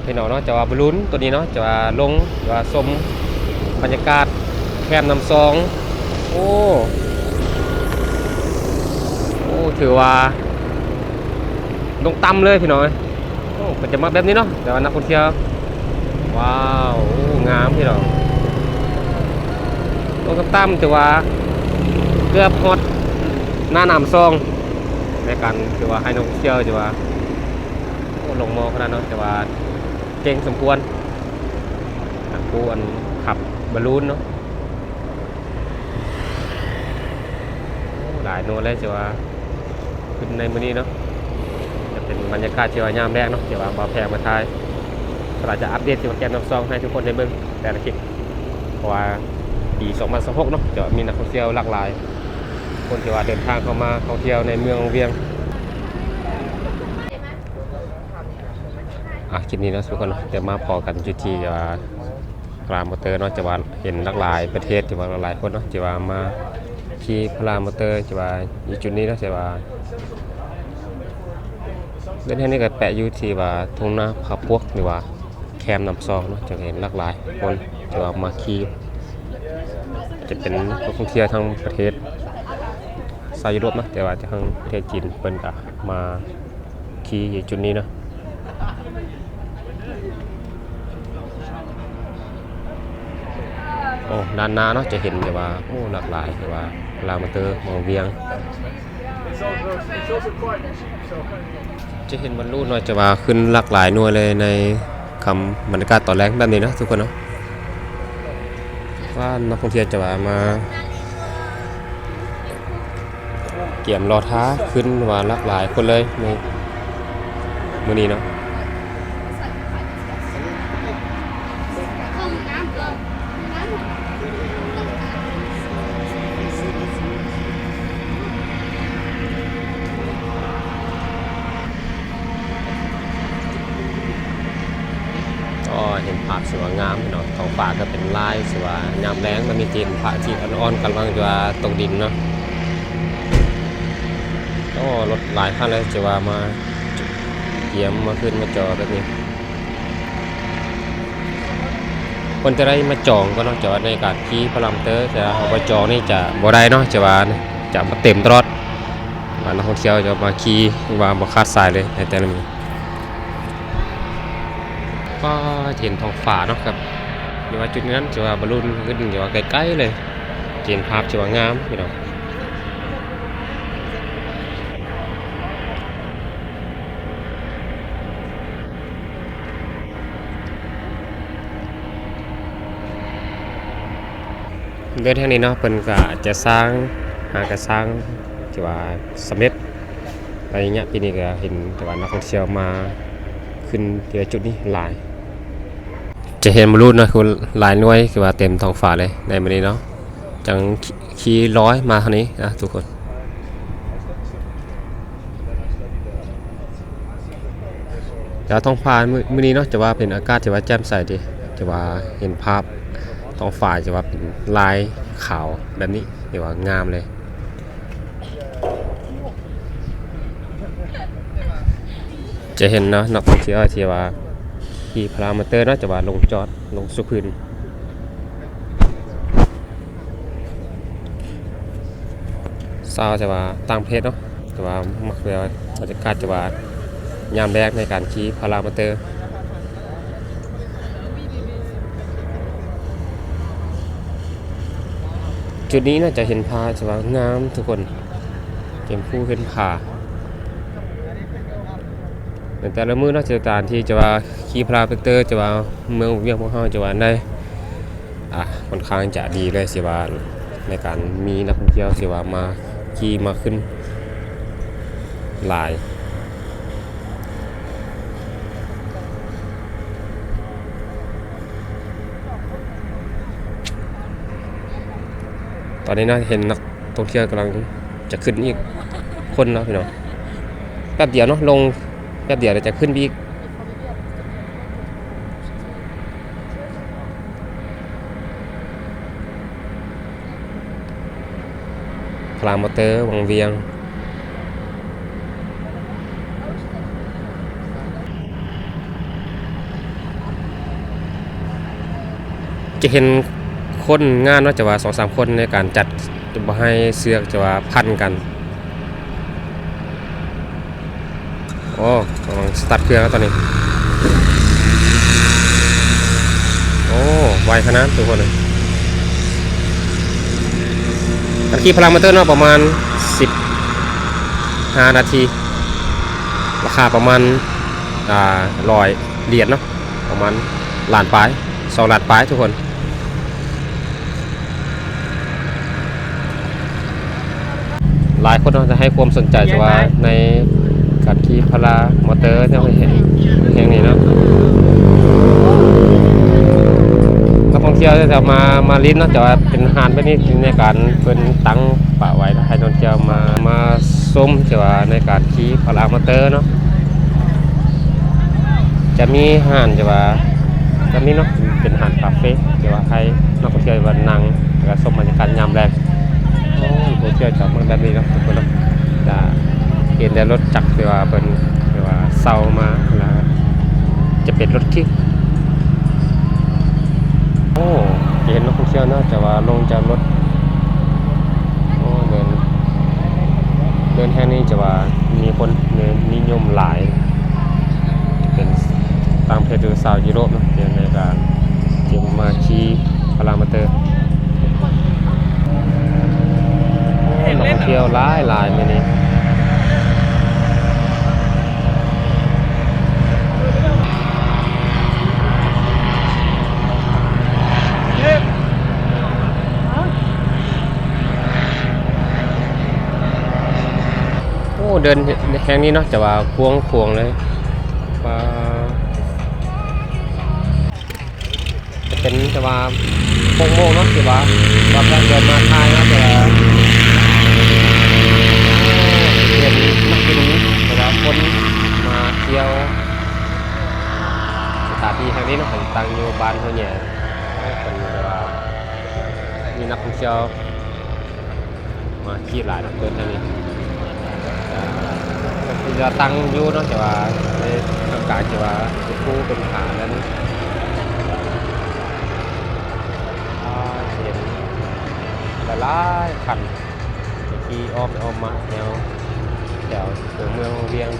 พี่น้องเนาะจะว่าบอลลูนตัวนี้เนาะจะว่าลงจะว่าชมบรรยากาศแคมป์น้ำซองโอ้ถือว่าลงต่ำเลยพี่น้องโอ้เป็นจะมาแบบนี้เนาะแต่ว่านักท่องเที่ยวว้าวงามพี่น้องลงต่ำถือว่าเกือบฮอดหน้าน้ำซองในการถือว่าให้นักท่องเที่ยวถือว่าลงมอขนาดเนาะแต่ว่าเก่งสมควรผู้อันขับบอลลูนเนาะหลายโน้ตเลยจะว่าขึ้นในมื้อนี้เนาะจะเป็นบรรยากาศที่ว่ายามแรกเนาะที่ว่าบ่าวแพงมาถ่ายเราจะอัปเดตที่ว่าแกมน้ำซองให้ทุกคนได้เบิ่งแต่ละคลิปเพราะว่าปี2026เนาะจะมีนักท่องเที่ยวหลากหลายคนที่ว่าเดินทางเข้ามาท่องเที่ยวในเมืองเวียงคลิปนี้นะทุกคนจะมาพอกันจุดที่ว่าพารามอเตอร์เนาะจะว่าเห็นหลากหลายประเทศจะว่าหลายคนเนาะจะว่ามาขี่พารามอเตอร์จะว่าอยู่จุดนี้เนาะจะว่าเล่นแค่นี้ก็แปะอยู่ที่ว่าทุ่งนาผาพวกหรือว่าแคมป์น้ำซองเนาะจะเห็นหลากหลายคนจะว่ามาขี่จะเป็นนักท่องเที่ยวทั้งประเทศสายยุโรปนะแต่ว่าทั้งประเทศจีนเปิ้นก็มาขี่อยู่จุดนี้เนาะด้านหน้าเนาะจะเห็นแต่ว่าหลากหลายแต่ว่าลาวมาเตอร์มองเวียงจะเห็นบรรลุเนาะจะว่าขึ้นหลากหลายหน่วยเลยในคำบรรยากาศตอนแรกแบบนี้นะทุกคนเนาะว่านักท่องเที่ยวจะว่ามาเกี่ยมรอท้าขึ้นว่าหลากหลายคนเลยในมื้อนี้เนาะเห็นภาพสวยงามเนาะท้องฟ้าก็เป็นลายสวยงามแรงมันมีจีนพระจีนอ่อนๆกำลังจะตกดินเนาะรถหลายคันเลยจะว่ามาเกี่ยมมาขึ้นมาจอแบบนี้คนจะได้มาจองก็เนาะจอดในการขี่พารามเตอร์จะเอาไปจองนี่จะบ่ได้เนาะจะว่าจะมาเต็มตลอดนักท่องเที่ยวจะมาขี่ว่าบ่ขาดสายเลยในแต่ละมื้อก็เห็นท้องฟ้าเนาะครับอยู่ว่าจุดนั้นจะว่าบอลลูนขึ้นจะว่าใกล้ๆเลยเห็นภาพจะว่างามพี่น้องเดินทางนี้เนาะเพิ่นก็จะสร้างกระสร้างที่ว่าสำเร็จอะไรอย่างเงี้ยปีนี้ก็เห็นแต่ว่านักท่องเที่ยวมาขึ้นที่จุดนี้หลายจะเห็นบอลลูนนะคือหลายหน่วยคือว่าเต็มท้องฟ้าเลยในมื้อนี้เนาะจังขี่ร้อยมาเท่านี้นะทุกคนแล้วท้องฟ้ามื้อนี้เนาะจะว่าเป็นอากาศจะว่าแจ่มใสดีจะว่าเห็นภาพท้องฟ้าจะว่าเป็นลายขาวแบบนี้จะว่างามเลยจะเห็นเนาะนักท่องเที่ยวที่ว่าขี่พารามอเตอร์เนาะจะว่าลงจอดลงสุพื้นซาวจะว่าต่างประเทศเนาะจะว่ามักเลยบรรยากาศจะว่ายามแรกในการขี่พารามอเตอร์จุดนี้น่าจะเห็นผาจะว่างามทุกคนเห็นผู้เห็นผาแต่ละมื้อเนาะจะการที่จะว่าขี่พารามอเตอร์จะว่าเมืองเวียงของเฮาจะว่าได้ค่อนข้างจะดีเลยสิว่าในการมีนักท่องเที่ยวสิว่ามาขี่มาขึ้นหลายตอนนี้น่าเห็นนักท่องเที่ยวกำลังจะขึ้นอีกคนเนาะพี่น้องแป๊บเดียวเนาะลงแป๊บเดียวจะขึ้นอีกพารามอเตอร์วังเวียง ต จะเห็นคนงานเนาะจะว่า 2-3 คนในการจัดจะบ่ให้เสือกจะว่าพันกันโอ้กำลังสตาร์ทเครื่องแล้วตอนนี้โอ้ไวขนาดทุกคนเลยการขี่พลังมอเตอร์เนาะประมาณ15 นาทีราคาประมาณ100 เหรียญเนาะประมาณล้านปลาย2 ล้านปลายทุกคนหลายคนเนาะจะให้ความสนใจจะว่าในการขี่พลามอเตอร์ที่เราเห็นแห่งนี้เนาะนักท่องเที่ยวจะมาลิ้นเนาะจะว่าเป็นหานไปนี่ในการเป็นตั้งปะไว้ให้นักท่องเที่ยวมาชมจะว่าในการขี่พลามอเตอร์เนาะจะมีห้านจะว่าจะมีเนาะเป็นห้านคาเฟ่จะว่าให้นักท่องเที่ยววันนั่งแล้วก็ชมบรรยากาศยามแลงโอ้ยผมเชื่อจากเมืองแบบนี้เนาะทุกคนเนาะจะเห็นแต่รถจักรที่ว่าเป็นที่ว่าเซามาแล้วจะเป็นรถคิกโอ้จะเห็นนักท่องเที่ยวเนาะจะว่าลงจากรถโอ้เดินแห่งนี้จะว่ามีคนนิยมหลายเป็นต่างประเทศหรือชาวยุโรปเนาะในการจะมาขี่พลามอเตอร์นักท่องเที่ยวหลายมื้อนี้โอ้เดินแห่งนี้เนาะจะว่าควงเลยว่าจะเป็นจะว่าโมงเนาะจะว่าตอนแรกเดินมาทายเนาะจะเป็นนักบินแต่ว่าคนมาเที่ยวสถานที่แห่งนี้เนาะผมตั้งอยู่บ้านเขาเนี่ยเป็นแต่ว่ามีนักท่องเที่ยวมาขี่หลายนักเดินแห่งนี้จะตั้งอยู่เนาะแต่ว่าในทางการจะว่าผู้เป็นขานั้นเห็นหลายคันขี่อ้อมมาแนวแถวตัวเมืองเวียง